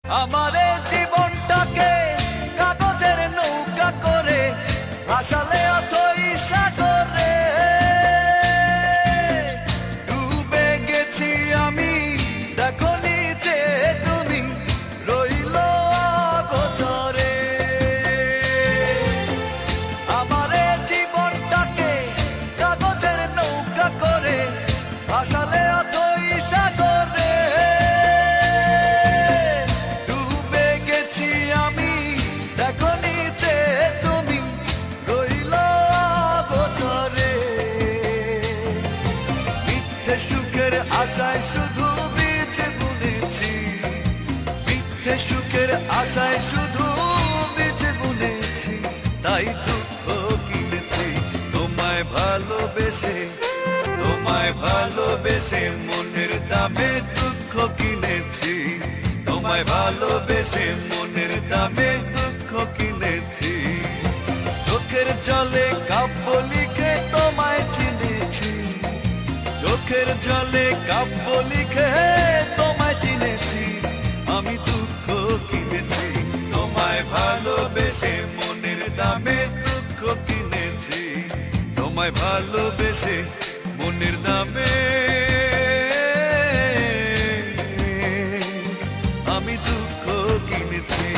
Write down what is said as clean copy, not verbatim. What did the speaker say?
আমারে জীবনটাকে কাগজের নৌকা করে ভাসালে অথই সাগরে ডুবে গেছি আমি, দেখো নিচে তুমি রইল অগোচরে। আমারে জীবনটাকে কাগজের নৌকা করে ভাসালে অথই সাগরে ডুবে গেছি আমি, দেখো নিচে তুমি রইল অগোচরে। মিথ্যে সুখের আশায় শুধু বীজ বুনেছি, মিথ্যে সুখের আশায় শুধু বীজ বুনেছি, তাই দুঃখ কিনেছি তোমায় ভালোবেসে, তোমায় ভালোবেসে মনের দামে দুঃখ কিনেছি, তোমায় ভালোবেসে মনের দামে দুঃখ কিনেছি। চোখের জলে কাব্য লিখে তোমায় চিনেছি, চোখের জলে কাব্য লিখে তোমায় চিনেছি, আমি দুঃখ কিনেছি তোমায় ভালোবেসে মনের দামে দুঃখ কিনেছি, তোমায় ভালোবেসে মনের দামে আমি দুঃখ কিনেছি।